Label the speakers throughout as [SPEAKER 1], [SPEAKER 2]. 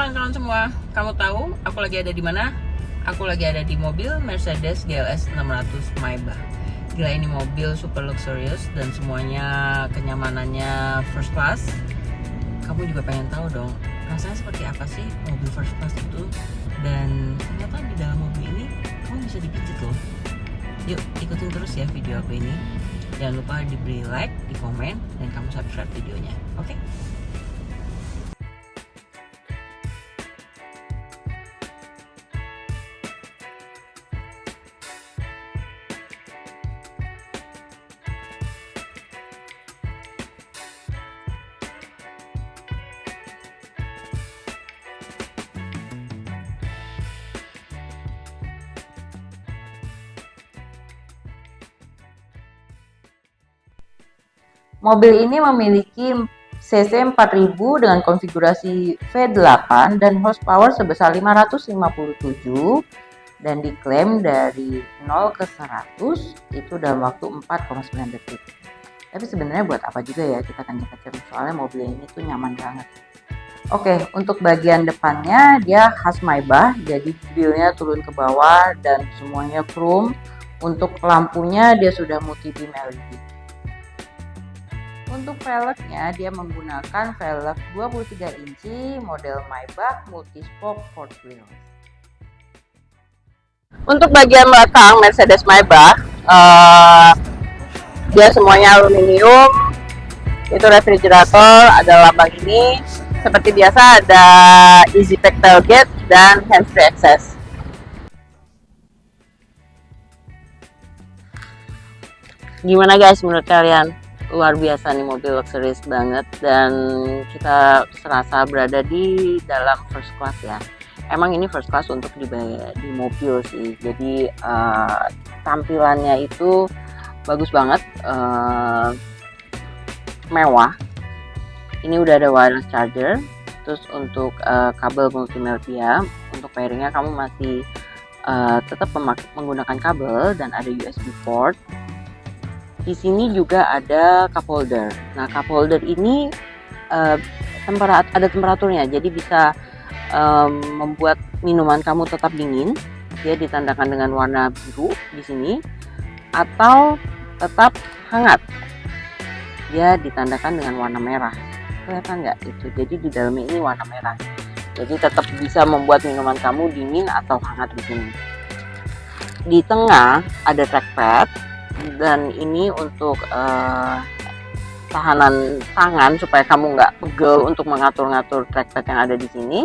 [SPEAKER 1] kawan-kawan semua, kamu tahu aku lagi ada di mana? Aku lagi ada di mobil Mercedes GLS 600 Maybach. Gila, ini mobil super luxurious dan semuanya kenyamanannya first class. Kamu juga pengen tahu dong, rasanya seperti apa sih mobil first class itu? Dan ternyata di dalam mobil ini kamu bisa dipijit loh. Yuk ikutin terus ya video aku ini. Jangan lupa diberi like, di komen, dan kamu subscribe videonya, oke?
[SPEAKER 2] Mobil ini memiliki cc 4000 dengan konfigurasi V8 dan horsepower sebesar 557 dan diklaim dari 0 ke 100 itu dalam waktu 4,9 detik. Tapi sebenarnya buat apa juga ya kita kenceng-kenceng, soalnya mobil ini tuh nyaman banget. Oke, untuk bagian depannya dia khas Maybach, jadi grillnya turun ke bawah dan semuanya chrome. Untuk lampunya dia sudah multi beam LED. Untuk velgnya dia menggunakan velg 23 inci model Maybach multispoke Ford wheels. Untuk bagian belakang Mercedes Maybach, dia semuanya aluminium. Itu refrigerator, ada lambang ini. Seperti biasa ada easy pack tailgate dan hands-free access. Gimana guys menurut kalian? Luar biasa nih, mobil luxurious banget dan kita serasa berada di dalam first class ya. Emang ini first class untuk di mobil sih, jadi tampilannya itu bagus banget, mewah. Ini udah ada wireless charger, terus untuk kabel multimedia, untuk pairingnya kamu masih tetap menggunakan kabel dan ada USB port. Di sini juga ada cup holder. Nah, cup holder ini ada temperaturnya, jadi bisa membuat minuman kamu tetap dingin. Dia ditandakan dengan warna biru di sini, atau tetap hangat. Dia ditandakan dengan warna merah. Kelihatan nggak itu? Jadi di dalamnya ini warna merah. Jadi tetap bisa membuat minuman kamu dingin atau hangat di sini. Di tengah ada trackpad. Dan ini untuk tahanan tangan supaya kamu nggak pegel untuk mengatur-ngatur trackpad yang ada di sini.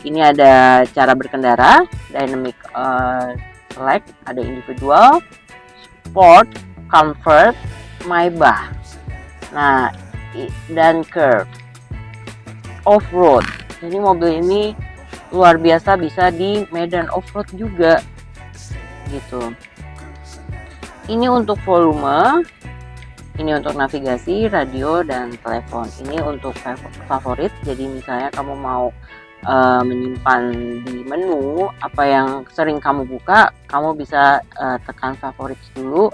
[SPEAKER 2] Ini ada cara berkendara, dynamic select, ada individual, sport, comfort, Maybach. Nah, dan curve, off-road. Jadi mobil ini luar biasa, bisa di medan off-road juga, gitu. Ini untuk volume, ini untuk navigasi, radio, dan telepon. Ini untuk favorit, jadi misalnya kamu mau menyimpan di menu apa yang sering kamu buka, kamu bisa tekan favorit dulu.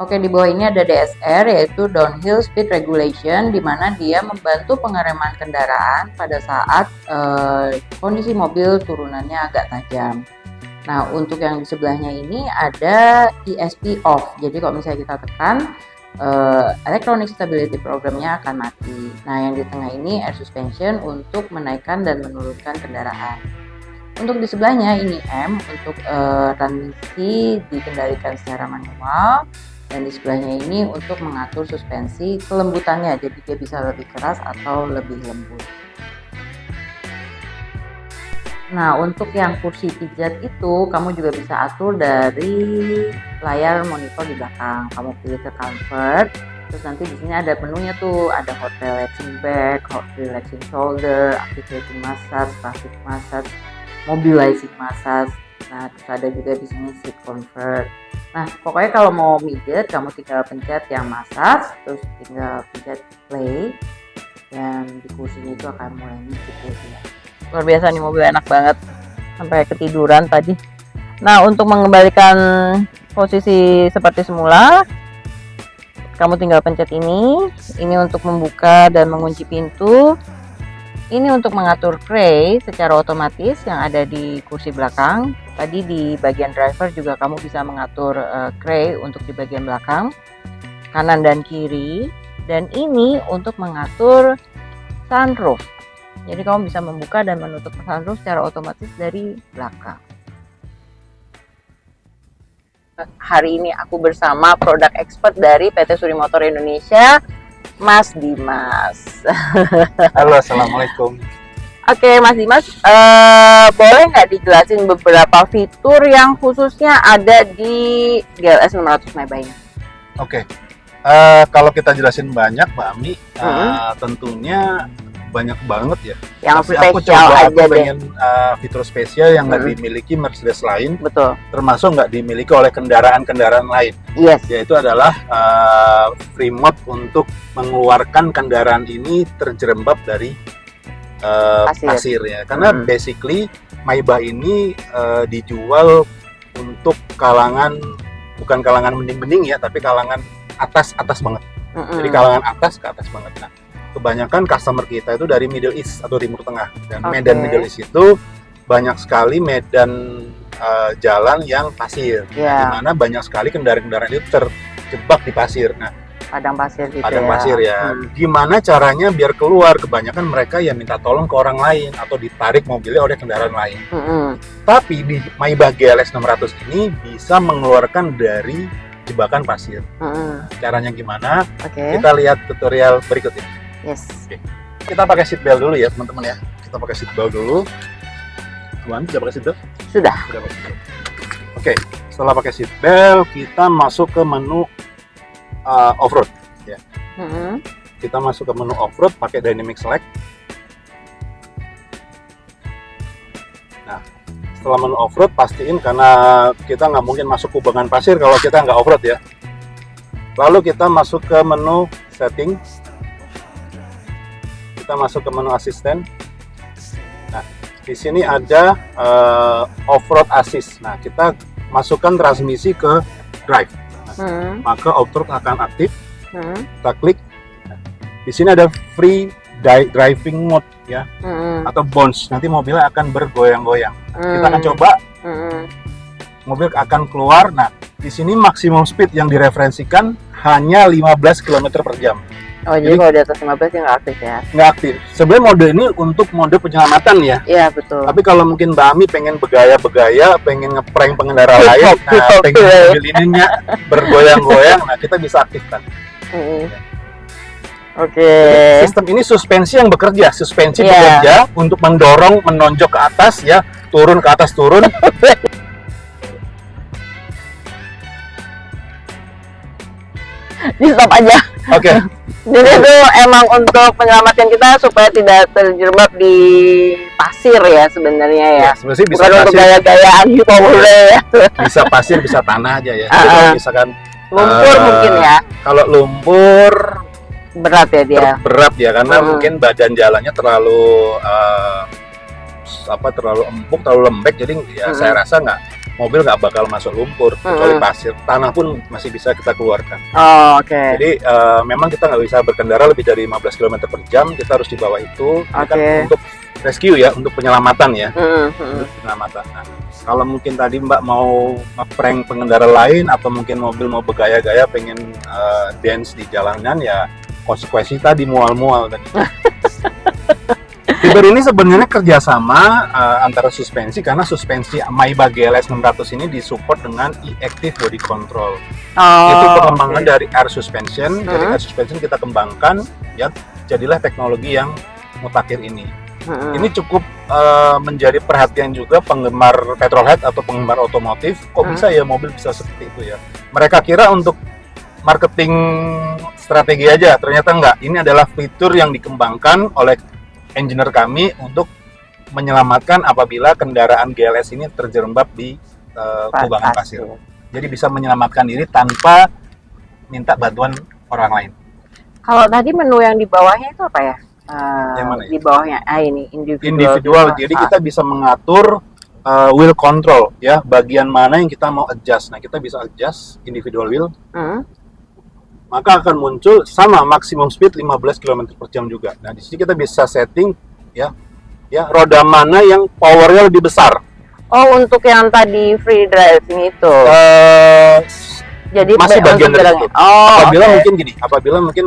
[SPEAKER 2] Oke, di bawah ini ada DSR, yaitu Downhill Speed Regulation, di mana dia membantu pengereman kendaraan pada saat kondisi mobil turunannya agak tajam. Nah, untuk yang di sebelahnya ini ada ESP off. Jadi kalau misalnya kita tekan, electronic stability programnya akan mati. Nah, yang di tengah ini air suspension untuk menaikkan dan menurunkan kendaraan. Untuk di sebelahnya ini M untuk transmisi dikendalikan secara manual, dan di sebelahnya ini untuk mengatur suspensi kelembutannya. Jadi dia bisa lebih keras atau lebih lembut. Nah, untuk yang kursi pijat itu kamu juga bisa atur dari layar monitor di belakang. Kamu pilih ke comfort, terus nanti di sini ada menunya tuh, ada hot relaxing back, hot relaxing shoulder, activating massage, classic massage, mobilizing massage. Nah, terus ada juga di sini seat comfort. Nah, pokoknya kalau mau mijet kamu tinggal pencet yang massage, terus tinggal pencet play, dan di kursinya itu akan mulai mijet ya. Luar biasa nih, mobil enak banget, sampai ketiduran tadi. Nah, untuk mengembalikan posisi seperti semula, kamu tinggal pencet ini untuk membuka dan mengunci pintu. Ini untuk mengatur cray secara otomatis yang ada di kursi belakang. Tadi di bagian driver juga kamu bisa mengatur cray untuk di bagian belakang, kanan dan kiri. Dan ini untuk mengatur sunroof. Jadi kamu bisa membuka dan menutup sunroof secara otomatis dari belakang. Hari ini aku bersama produk expert dari PT Suri Motor Indonesia, Mas Dimas.
[SPEAKER 3] Halo, assalamualaikum.
[SPEAKER 2] Oke, Mas Dimas, boleh nggak dijelasin beberapa fitur yang khususnya ada di GLS 600 Maybach ini?
[SPEAKER 3] Oke, kalau kita jelasin banyak, Mbak Ami, tentunya banyak banget ya.
[SPEAKER 2] Yang
[SPEAKER 3] Tapi aku
[SPEAKER 2] spesial
[SPEAKER 3] coba,
[SPEAKER 2] aja
[SPEAKER 3] aku
[SPEAKER 2] deh.
[SPEAKER 3] pengen fitur spesial yang nggak dimiliki Mercedes lain,
[SPEAKER 2] Betul.
[SPEAKER 3] termasuk nggak dimiliki oleh kendaraan-kendaraan lain.
[SPEAKER 2] Yes.
[SPEAKER 3] Yaitu adalah free mode untuk mengeluarkan kendaraan ini terjerembab dari pasir ya. Karena basically Maybach ini dijual untuk kalangan, bukan kalangan mending-mending ya, tapi kalangan atas banget. Jadi kalangan atas ke atas banget. Nah, kebanyakan customer kita itu dari Middle East atau Timur Tengah, dan medan Middle East itu banyak sekali medan jalan yang pasir, di mana banyak sekali kendaraan-kendaraan itu terjebak di pasir. Nah,
[SPEAKER 2] padang pasir gitu
[SPEAKER 3] padang pasir ya. Gimana caranya biar keluar? Kebanyakan mereka ya minta tolong ke orang lain atau ditarik mobilnya oleh kendaraan lain. Tapi di Maybach GLS 600 ini bisa mengeluarkan dari jebakan pasir. Caranya gimana? Kita lihat tutorial berikut ini.
[SPEAKER 2] Yes.
[SPEAKER 3] Oke. Kita pakai seat belt dulu ya, teman-teman ya. Kita pakai seat belt dulu. Tuan, sudah pakai seat belt?
[SPEAKER 2] Sudah.
[SPEAKER 3] Sudah pakai seat belt. Oke, setelah pakai seat belt, kita masuk ke menu off-road ya. Kita masuk ke menu off-road pakai dynamic select. Nah, setelah menu off-road, pastiin karena kita nggak mungkin masuk kubangan pasir kalau kita nggak off-road ya. Lalu kita masuk ke menu setting. Kita masuk ke menu asisten. Nah, di sini ada off-road assist. Nah, kita masukkan transmisi ke drive. Nah, maka off-road akan aktif. Kita klik. Nah, di sini ada free driving mode ya, atau bounce. Nanti mobilnya akan bergoyang-goyang. Kita akan coba. Mobil akan keluar. Nah, di sini maksimum speed yang direferensikan hanya 15 km per jam.
[SPEAKER 2] Oh, jadi kalau di atas 15 ya nggak aktif ya?
[SPEAKER 3] Nggak aktif. Sebenarnya mode ini untuk mode penyelamatan ya.
[SPEAKER 2] Iya, betul.
[SPEAKER 3] Tapi kalau mungkin Mbak Ami pengen begaya-begaya, pengen ngeprank pengendara lain, nah pengen mobil ininya bergoyang-goyang, nah kita bisa aktifkan.
[SPEAKER 2] Oke.
[SPEAKER 3] Sistem ini suspensi yang bekerja, bekerja untuk mendorong, menonjok ke atas ya, turun ke atas turun.
[SPEAKER 2] Di stop aja.
[SPEAKER 3] Oke.
[SPEAKER 2] Jadi itu emang untuk menyelamatkan kita supaya tidak terjerembab di pasir ya sebenarnya ya.
[SPEAKER 3] Sebenarnya bisa
[SPEAKER 2] bukan untuk
[SPEAKER 3] pasir,
[SPEAKER 2] gaya-gayaan gitu boleh ya.
[SPEAKER 3] bisa pasir, bisa tanah aja ya. Jadi kalau misalkan
[SPEAKER 2] Lumpur mungkin ya.
[SPEAKER 3] Kalau lumpur
[SPEAKER 2] berat ya dia.
[SPEAKER 3] Berat ya, karena mungkin badan jalannya terlalu terlalu empuk, terlalu lembek, jadi ya saya rasa mobil nggak bakal masuk lumpur, kecuali pasir. Tanah pun masih bisa kita keluarkan.
[SPEAKER 2] Oh, oke.
[SPEAKER 3] Jadi memang kita nggak bisa berkendara lebih dari 15 km per jam, kita harus di bawah itu. Ini kan untuk rescue ya, untuk penyelamatan ya. Untuk penyelamatan. Nah, kalau mungkin tadi Mbak mau ngeprank pengendara lain, atau mungkin mobil mau bergaya-gaya pengen dance di jalanan, ya konsekuensi tadi mual-mual tadi. Fitur ini sebenarnya kerjasama antara suspensi, karena suspensi Maybach GLS 600 ini disupport dengan e-active body control. Itu pengembangan dari air suspension. Jadi air suspension kita kembangkan ya, jadilah teknologi yang mutakhir ini. Ini cukup menjadi perhatian juga penggemar petrolhead atau penggemar otomotif. Kok bisa ya mobil bisa seperti itu ya? Mereka kira untuk marketing strategi aja, ternyata enggak. Ini adalah fitur yang dikembangkan oleh engineer kami untuk menyelamatkan apabila kendaraan GLS ini terjerembab di kubangan pasir. Jadi bisa menyelamatkan diri tanpa minta bantuan orang lain.
[SPEAKER 2] Kalau tadi menu yang di bawahnya itu apa ya?
[SPEAKER 3] Yang mana ya?
[SPEAKER 2] Di bawahnya ini
[SPEAKER 3] individual. Jadi kita bisa mengatur wheel control ya, bagian mana yang kita mau adjust. Nah, kita bisa adjust individual wheel. Maka akan muncul sama maksimum speed 15 km per jam juga. Nah, di sini kita bisa setting ya roda mana yang powernya lebih besar.
[SPEAKER 2] Oh, untuk yang tadi free driving itu. Jadi
[SPEAKER 3] Masih bagian dari itu. Apabila
[SPEAKER 2] oke.
[SPEAKER 3] mungkin gini, apabila mungkin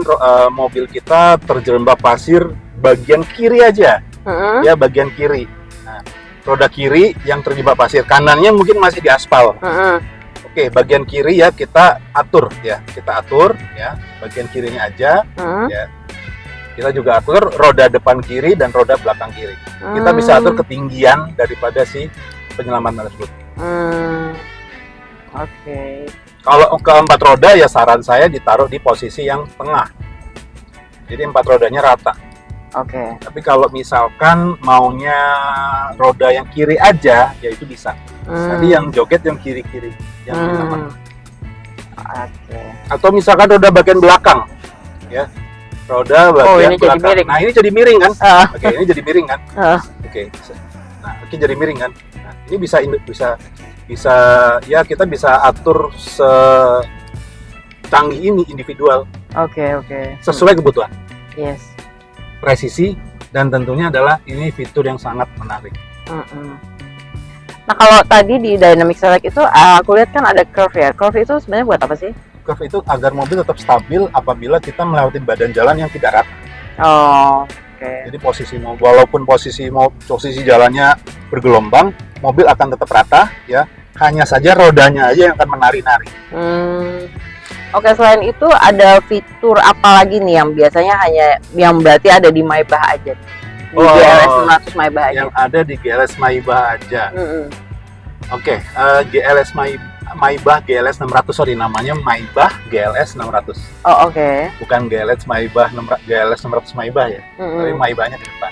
[SPEAKER 3] mobil kita terjerembab pasir bagian kiri aja,
[SPEAKER 2] Mm-mm.
[SPEAKER 3] ya bagian kiri. Nah, roda kiri yang terjebak pasir, kanannya mungkin masih di aspal.
[SPEAKER 2] Mm-mm.
[SPEAKER 3] Oke, bagian kiri ya kita atur ya, bagian kirinya aja.
[SPEAKER 2] Mm-mm.
[SPEAKER 3] Ya. Kita juga atur roda depan kiri dan roda belakang kiri. Kita bisa atur ketinggian daripada si penyelaman tersebut.
[SPEAKER 2] Oke.
[SPEAKER 3] Kalau keempat roda ya saran saya ditaruh di posisi yang tengah. Jadi 4 rodanya rata.
[SPEAKER 2] Oke.
[SPEAKER 3] Tapi kalau misalkan maunya roda yang kiri aja, ya itu bisa. Tadi yang joget yang kiri-kiri, yang nyaman.
[SPEAKER 2] Oke.
[SPEAKER 3] Atau misalkan roda bagian belakang, ya. Roda bagian
[SPEAKER 2] ini jadi
[SPEAKER 3] belakang.
[SPEAKER 2] miring.
[SPEAKER 3] Nah ini jadi miring kan?
[SPEAKER 2] Ah.
[SPEAKER 3] Oke, ini jadi miring kan?
[SPEAKER 2] Ah.
[SPEAKER 3] Oke. Nah, oke jadi miring kan? Nah, ini bisa ya kita bisa atur secanggih ini individual
[SPEAKER 2] Oke.
[SPEAKER 3] sesuai kebutuhan.
[SPEAKER 2] Yes.
[SPEAKER 3] Presisi dan tentunya adalah ini fitur yang sangat menarik.
[SPEAKER 2] Nah, kalau tadi di dynamic select itu aku lihat kan ada curve ya. Curve itu sebenarnya buat apa sih?
[SPEAKER 3] Curve itu agar mobil tetap stabil apabila kita melewati badan jalan yang tidak rata.
[SPEAKER 2] Oh, oke.
[SPEAKER 3] Jadi walaupun posisi jalannya bergelombang, mobil akan tetap rata ya. Hanya saja rodanya aja yang akan menari-nari.
[SPEAKER 2] Oke, selain itu ada fitur apa lagi nih yang biasanya hanya yang berarti ada di Maybach aja? Di GLS 900 Maybach aja.
[SPEAKER 3] Yang ada di GLS Maybach aja. Oke, GLS Maybach GLS 600, sorry namanya Maybach GLS 600.
[SPEAKER 2] Oh, oke.
[SPEAKER 3] Bukan GLS 600 Maybach ya. Tapi Maybachnya di depan.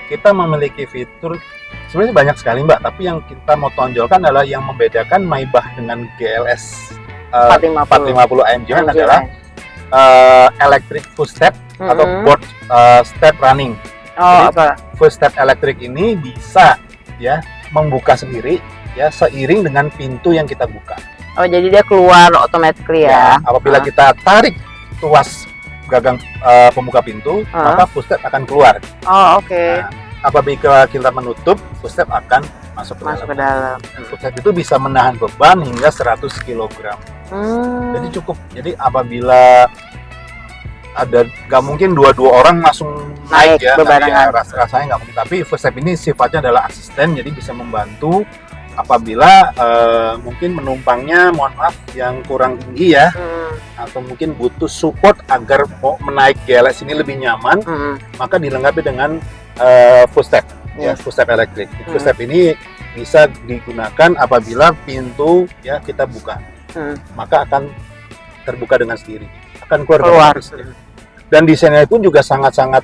[SPEAKER 3] Kita memiliki fitur sebenarnya banyak sekali Mbak, tapi yang kita mau tonjolkan adalah yang membedakan Maybach dengan GLS 450 AMG adalah electric full step atau board step running.
[SPEAKER 2] Oh,
[SPEAKER 3] Jadi,
[SPEAKER 2] apa?
[SPEAKER 3] Full step electric ini bisa ya membuka sendiri ya seiring dengan pintu yang kita buka.
[SPEAKER 2] Oh, jadi dia keluar automatically ya.
[SPEAKER 3] Apabila kita tarik tuas gagang pembuka pintu, maka full step akan keluar.
[SPEAKER 2] Oh, oke.
[SPEAKER 3] Nah, apabila kita menutup, full step akan masuk ke dalam. Dan full step itu bisa menahan beban hingga 100 kg. Jadi cukup. Jadi apabila nggak mungkin dua orang langsung naik ya, rasanya nggak mungkin. Tapi full step ini sifatnya adalah asisten, jadi bisa membantu apabila mungkin penumpangnya, mohon maaf, yang kurang tinggi ya, atau mungkin butuh support agar menaik GLS ini lebih nyaman, maka dilengkapi dengan full step, ya full step elektrik. Full step ini bisa digunakan apabila pintu ya kita buka, maka akan terbuka dengan sendiri, akan keluar. Dan desainnya pun juga sangat-sangat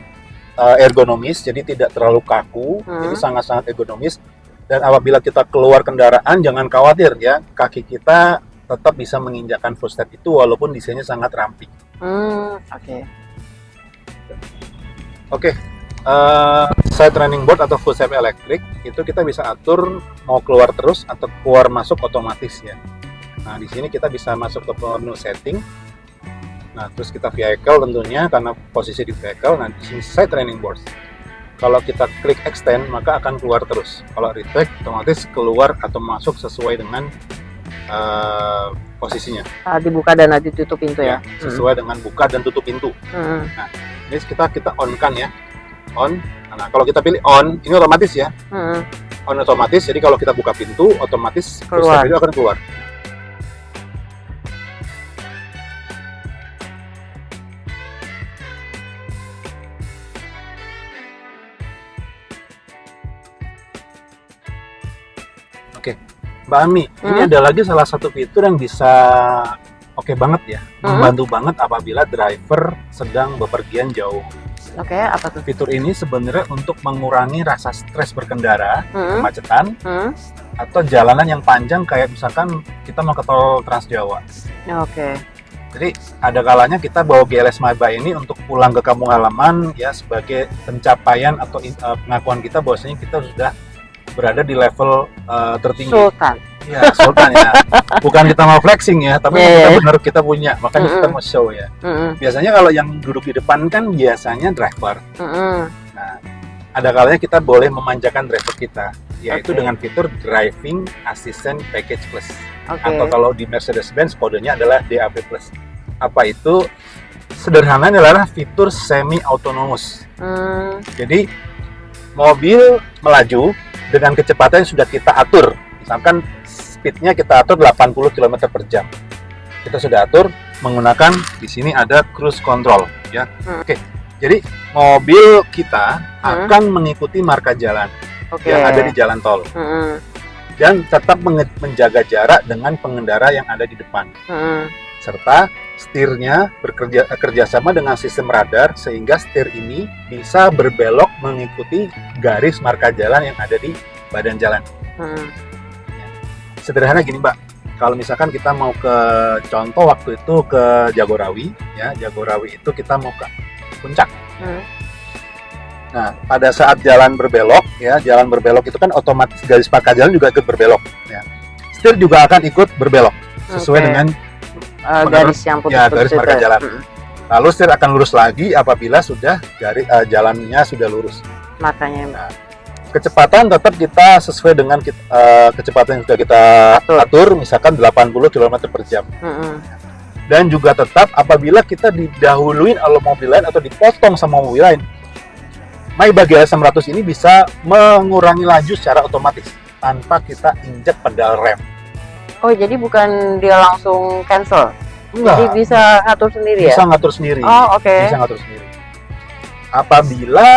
[SPEAKER 3] ergonomis, jadi tidak terlalu kaku, jadi sangat-sangat ergonomis. Dan apabila kita keluar kendaraan, jangan khawatir ya, kaki kita tetap bisa menginjakkan full step itu walaupun desainnya sangat ramping. Oke. Side running board atau full step elektrik itu kita bisa atur mau keluar terus atau keluar masuk otomatis ya. Nah di sini kita bisa masuk ke menu setting. Nah terus kita vehicle tentunya karena posisi di vehicle. Nah di sini side running board. Kalau kita klik extend maka akan keluar terus. Kalau retract otomatis keluar atau masuk sesuai dengan posisinya.
[SPEAKER 2] Dibuka dan ditutup pintu ya.
[SPEAKER 3] Sesuai dengan buka dan tutup pintu. Nah ini kita on kan ya. On. Nah, kalau kita pilih on, ini otomatis ya. On otomatis. Jadi kalau kita buka pintu, otomatis keluar. Itu akan keluar. Oke, Mbak Ami, ini ada lagi salah satu fitur yang bisa oke banget ya, membantu banget apabila driver sedang bepergian jauh.
[SPEAKER 2] Oke, apa tuh?
[SPEAKER 3] Fitur ini sebenarnya untuk mengurangi rasa stres berkendara, kemacetan, atau jalanan yang panjang kayak misalkan kita mau ke tol Trans Jawa.
[SPEAKER 2] Oke.
[SPEAKER 3] Jadi ada kalanya kita bawa GLS Maybach ini untuk pulang ke kampung halaman ya sebagai pencapaian atau pengakuan kita bahwasanya kita sudah berada di level tertinggi.
[SPEAKER 2] Sultan.
[SPEAKER 3] Ya, sultan ya. Bukan kita mau flexing ya, tapi kita benar kita punya, makanya kita mau show ya. Biasanya kalau yang duduk di depan kan biasanya driver. Nah, ada kalanya kita boleh memanjakan driver kita, yaitu
[SPEAKER 2] Oke.
[SPEAKER 3] dengan fitur Driving Assistant Package Plus.
[SPEAKER 2] Oke.
[SPEAKER 3] Atau kalau di Mercedes-Benz kodenya adalah DAP Plus. Apa itu? Sederhananya adalah fitur semi autonomous. Jadi mobil melaju dengan kecepatan yang sudah kita atur. Misalkan speednya kita atur 80 km per jam. Kita sudah atur menggunakan di sini ada cruise control, ya. Oke. Jadi mobil kita akan mengikuti marka jalan
[SPEAKER 2] Oke.
[SPEAKER 3] yang ada di jalan tol dan tetap menjaga jarak dengan pengendara yang ada di depan. Serta setirnya kerjasama dengan sistem radar sehingga setir ini bisa berbelok mengikuti garis marka jalan yang ada di badan jalan. Sederhana gini, Mbak, kalau misalkan kita mau ke contoh waktu itu ke Jagorawi, ya Jagorawi itu kita mau ke puncak. Nah, pada saat jalan berbelok, ya jalan berbelok itu kan otomatis garis marka jalan juga ikut berbelok. Ya. Setir juga akan ikut berbelok sesuai dengan
[SPEAKER 2] garis yang
[SPEAKER 3] ya,
[SPEAKER 2] putus-putus
[SPEAKER 3] garis marka jalan. Lalu setir akan lurus lagi apabila sudah jalannya sudah lurus.
[SPEAKER 2] Makanya.
[SPEAKER 3] Nah, kecepatan tetap kita sesuai dengan kecepatan yang sudah kita atur, misalkan 80 km per jam. Dan juga tetap apabila kita didahuluin oleh mobil lain atau dipotong sama mobil lain, Maybach GLS 600 ini bisa mengurangi laju secara otomatis tanpa kita injek pedal rem.
[SPEAKER 2] Oh, jadi bukan dia langsung cancel?
[SPEAKER 3] Enggak.
[SPEAKER 2] Jadi bisa ngatur sendiri ya?
[SPEAKER 3] Bisa ngatur sendiri.
[SPEAKER 2] Oh, oke.
[SPEAKER 3] Bisa ngatur sendiri. Apabila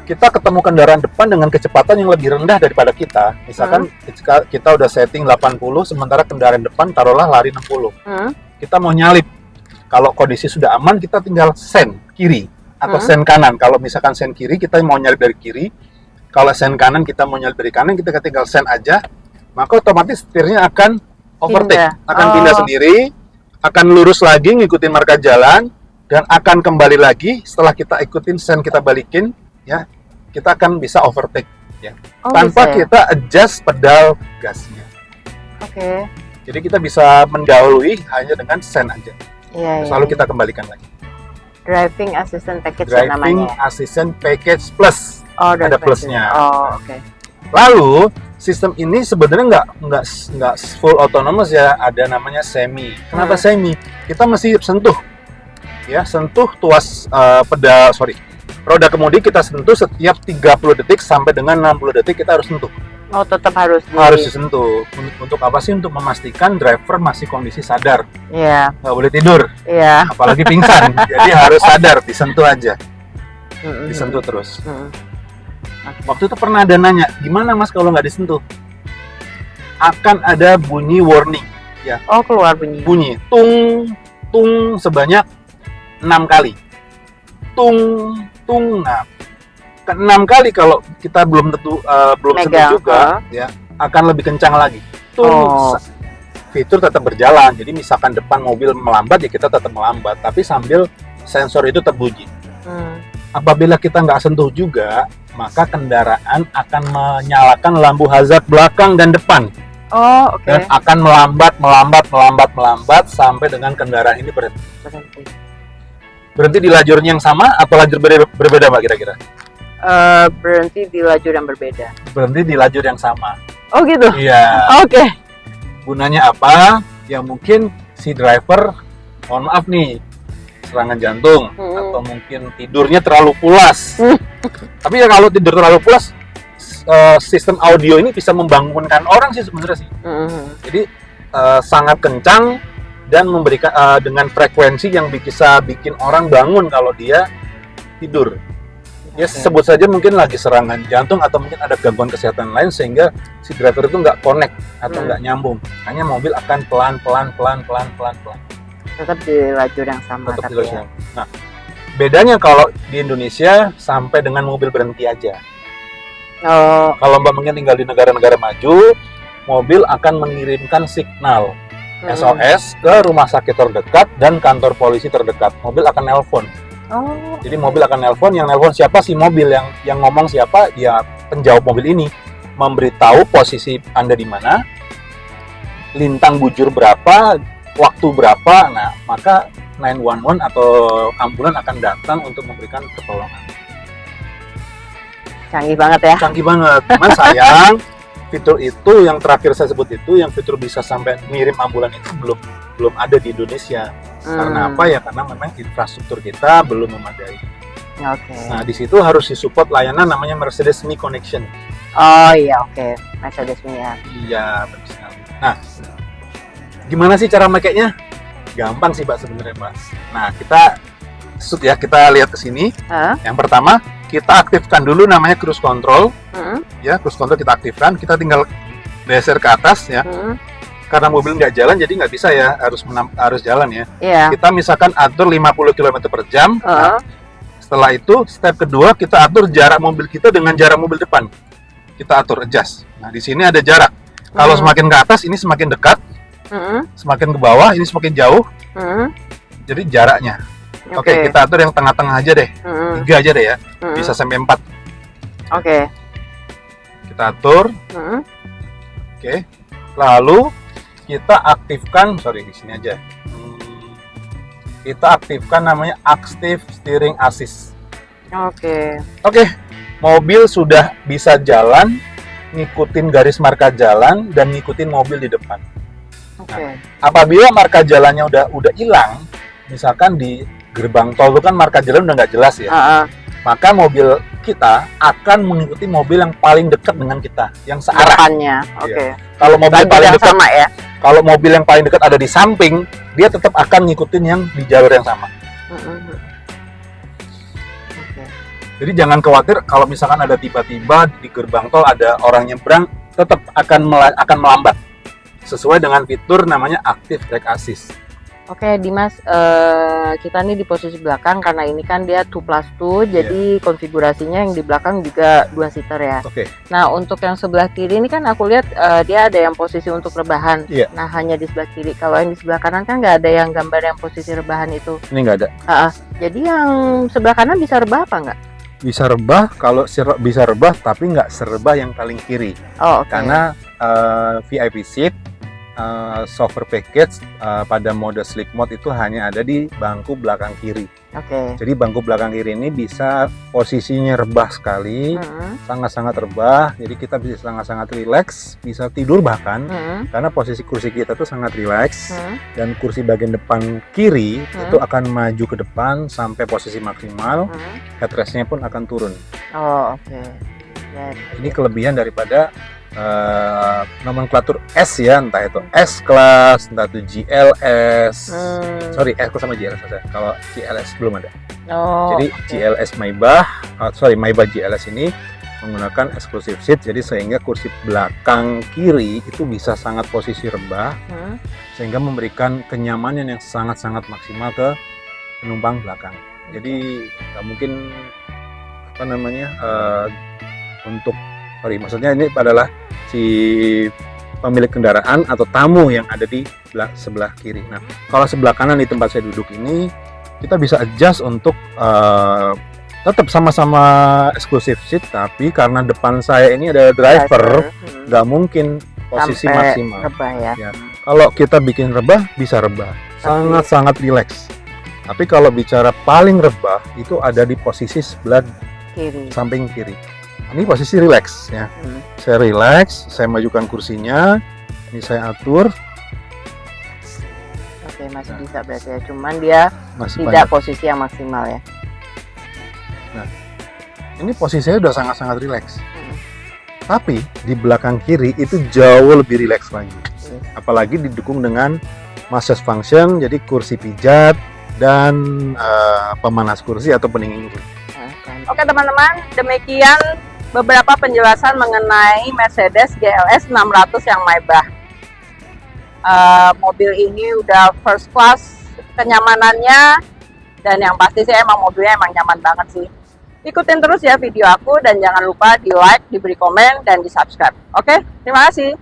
[SPEAKER 3] kita ketemu kendaraan depan dengan kecepatan yang lebih rendah daripada kita, misalkan kita udah setting 80, sementara kendaraan depan taruhlah lari 60. Kita mau nyalip. Kalau kondisi sudah aman, kita tinggal sen kiri atau sen kanan. Kalau misalkan sen kiri, kita mau nyalip dari kiri. Kalau sen kanan, kita mau nyalip dari kanan, kita tinggal sen aja. Maka otomatis setirnya akan overtake, akan pindah sendiri, akan lurus lagi ngikutin marka jalan, dan akan kembali lagi setelah kita ikutin sen kita balikin, ya kita akan bisa overtake, ya tanpa
[SPEAKER 2] bisa, ya?
[SPEAKER 3] kita adjust pedal gasnya.
[SPEAKER 2] Oke.
[SPEAKER 3] Jadi kita bisa mendahului hanya dengan sen aja.
[SPEAKER 2] Iya.
[SPEAKER 3] Lalu kita kembalikan lagi.
[SPEAKER 2] Driving Assistant Package
[SPEAKER 3] Driving
[SPEAKER 2] namanya.
[SPEAKER 3] Assistant Package Plus.
[SPEAKER 2] Oh,
[SPEAKER 3] ada plusnya.
[SPEAKER 2] Oh, oke.
[SPEAKER 3] Lalu sistem ini sebenarnya nggak full autonomous ya, ada namanya semi. Kenapa semi? Kita mesti sentuh, ya sentuh tuas roda kemudi kita sentuh setiap 30 detik sampai dengan 60 detik kita harus sentuh.
[SPEAKER 2] Oh, tetap harus
[SPEAKER 3] Disentuh. Untuk apa sih? Untuk memastikan driver masih kondisi sadar.
[SPEAKER 2] Iya.
[SPEAKER 3] Nggak boleh tidur, apalagi pingsan. Jadi harus sadar, disentuh aja, disentuh terus. Waktu itu pernah ada nanya, gimana mas kalau nggak disentuh? Akan ada bunyi warning, ya.
[SPEAKER 2] Oh, keluar bunyi.
[SPEAKER 3] Bunyi tung tung sebanyak 6 kali. Tung tung. Nah, ke-6 kali kalau kita belum sentuh juga, ya akan lebih kencang lagi. Tung. Fitur tetap berjalan. Jadi misalkan depan mobil melambat ya kita tetap melambat, tapi sambil sensor itu terbunyi. Apabila kita nggak sentuh juga, maka kendaraan akan menyalakan lampu hazard belakang dan depan.
[SPEAKER 2] Oh, oke.
[SPEAKER 3] Dan akan melambat sampai dengan kendaraan ini berhenti. Berhenti di lajurnya yang sama atau lajur berbeda, Mbak, kira-kira?
[SPEAKER 2] Berhenti di lajur yang berbeda.
[SPEAKER 3] Berhenti di lajur yang sama.
[SPEAKER 2] Oh, gitu?
[SPEAKER 3] Iya.
[SPEAKER 2] Oke.
[SPEAKER 3] Gunanya apa? Ya mungkin si driver, mohon maaf nih, serangan jantung atau mungkin tidurnya terlalu pulas. Tapi ya kalau tidur terlalu pulas, sistem audio ini bisa membangunkan orang sih sebenarnya sih. Jadi sangat kencang dan memberikan dengan frekuensi yang bisa bikin orang bangun kalau dia tidur. Ya sebut saja mungkin lagi serangan jantung atau mungkin ada gangguan kesehatan lain sehingga si driver itu nggak connect atau nggak nyambung. Hanya mobil akan pelan-pelan.
[SPEAKER 2] Tetap di lajur yang sama.
[SPEAKER 3] Tetap di lajur yang sama. Nah, bedanya kalau di Indonesia sampai dengan mobil berhenti aja.
[SPEAKER 2] Oh.
[SPEAKER 3] Kalau Mbak mungkin tinggal di negara-negara maju, mobil akan mengirimkan signal SOS ke rumah sakit terdekat dan kantor polisi terdekat. Mobil akan nelpon.
[SPEAKER 2] Oh.
[SPEAKER 3] Jadi mobil akan nelpon, yang nelpon siapa sih mobil, yang ngomong siapa, ya penjawab mobil ini memberitahu posisi Anda di mana, lintang bujur berapa, waktu berapa. Nah, maka 911 atau ambulan akan datang untuk memberikan pertolongan.
[SPEAKER 2] Canggih banget ya.
[SPEAKER 3] Canggih banget. Cuman sayang fitur itu yang terakhir saya sebut itu, yang fitur bisa sampai ngirim ambulan itu belum ada di Indonesia. Karena apa ya? Karena memang infrastruktur kita belum memadai.
[SPEAKER 2] Oke.
[SPEAKER 3] Nah, di situ harus disupport layanan namanya Mercedes Me Connection.
[SPEAKER 2] Oh iya, oke. Mercedes Me ya.
[SPEAKER 3] Iya, benar sekali. Nah, gimana sih cara makainya? Gampang sih, Mbak, sebenarnya, Mbak. Nah, kita lihat ke sini. Yang pertama, kita aktifkan dulu namanya cruise control. Ya, cruise control kita aktifkan. Kita tinggal geser ke atas ya. Karena mobil nggak jalan, jadi nggak bisa ya, harus jalan ya.
[SPEAKER 2] Iya.
[SPEAKER 3] Kita misalkan atur 50 km per jam. Nah, setelah itu, step kedua kita atur jarak mobil kita dengan jarak mobil depan. Kita atur adjust. Nah, di sini ada jarak. Kalau semakin ke atas, ini semakin dekat. Semakin ke bawah, ini semakin jauh. Jadi jaraknya. Oke, kita atur yang tengah-tengah aja deh. 3 aja deh ya. Bisa sampai 4.
[SPEAKER 2] Oke.
[SPEAKER 3] Kita atur. Oke. Lalu kita aktifkan, di sini aja. Kita aktifkan namanya Active Steering Assist.
[SPEAKER 2] Oke.
[SPEAKER 3] Mobil sudah bisa jalan, ngikutin garis marka jalan dan ngikutin mobil di depan. Nah, apabila marka jalannya udah hilang, misalkan di gerbang tol itu kan marka jalan udah nggak jelas ya, maka mobil kita akan mengikuti mobil yang paling dekat dengan kita, yang searah.
[SPEAKER 2] Depannya.
[SPEAKER 3] Kalau mobil
[SPEAKER 2] Lanjut
[SPEAKER 3] paling
[SPEAKER 2] yang
[SPEAKER 3] dekat,
[SPEAKER 2] sama ya.
[SPEAKER 3] kalau mobil yang paling dekat ada di samping, dia tetap akan ngikutin yang di jalur yang sama. Jadi jangan khawatir kalau misalkan ada tiba-tiba di gerbang tol ada orang nyebrang, tetap akan melambat. Sesuai dengan fitur namanya Active Track Assist.
[SPEAKER 2] Oke, Dimas, kita nih di posisi belakang karena ini kan dia 2+2, jadi konfigurasinya yang di belakang juga 2 seater ya. Nah, untuk yang sebelah kiri ini kan aku lihat dia ada yang posisi untuk rebahan. Nah, hanya di sebelah kiri. Kalau yang di sebelah kanan kan nggak ada yang gambar yang posisi rebahan itu.
[SPEAKER 3] Ini nggak ada.
[SPEAKER 2] Jadi yang sebelah kanan bisa rebah apa nggak?
[SPEAKER 3] Bisa rebah, kalau bisa rebah tapi nggak serebah yang paling kiri. Karena VIP seat software package pada mode sleep mode itu hanya ada di bangku belakang kiri. Jadi bangku belakang kiri ini bisa posisinya rebah sekali, sangat-sangat rebah. Jadi kita bisa sangat-sangat rileks, bisa tidur bahkan, karena posisi kursi kita tuh sangat rileks. Dan kursi bagian depan kiri itu akan maju ke depan sampai posisi maksimal, headrestnya pun akan turun. Ini kelebihan daripada nomenklatur S ya, entah itu S Class, entah itu GLS. S sama GLS saja. Kalau GLS belum ada. Jadi GLS Maybach, Maybach GLS ini menggunakan exclusive seat, jadi sehingga kursi belakang kiri itu bisa sangat posisi rebah, sehingga memberikan kenyamanan yang sangat-sangat maksimal ke penumpang belakang. Jadi nggak mungkin maksudnya ini adalah si pemilik kendaraan atau tamu yang ada di sebelah kiri. Nah, kalau sebelah kanan di tempat saya duduk ini, kita bisa adjust untuk tetap sama-sama exclusive seat, tapi karena depan saya ini ada driver, nggak mungkin posisi
[SPEAKER 2] sampai
[SPEAKER 3] maksimal.
[SPEAKER 2] Rebah ya.
[SPEAKER 3] Kalau kita bikin rebah, bisa rebah, sangat-sangat rileks. Tapi kalau bicara paling rebah, itu ada di posisi sebelah kiri, samping kiri. Ini posisi relax ya. Saya relax, saya majukan kursinya, ini saya atur.
[SPEAKER 2] Masih bisa berarti ya. Cuman dia
[SPEAKER 3] masih
[SPEAKER 2] tidak posisi yang maksimal ya.
[SPEAKER 3] Nah, ini posisinya udah sangat-sangat relax. Tapi di belakang kiri itu jauh lebih relax lagi. Apalagi didukung dengan massage function, jadi kursi pijat dan pemanas kursi atau pendingin kursi.
[SPEAKER 2] Oke teman-teman, demikian beberapa penjelasan mengenai Mercedes GLS 600 yang Maybach. Mobil ini udah first class kenyamanannya, dan yang pasti sih emang mobilnya emang nyaman banget sih. Ikutin terus ya video aku, dan jangan lupa di like, diberi komen, dan di subscribe. Oke, terima kasih.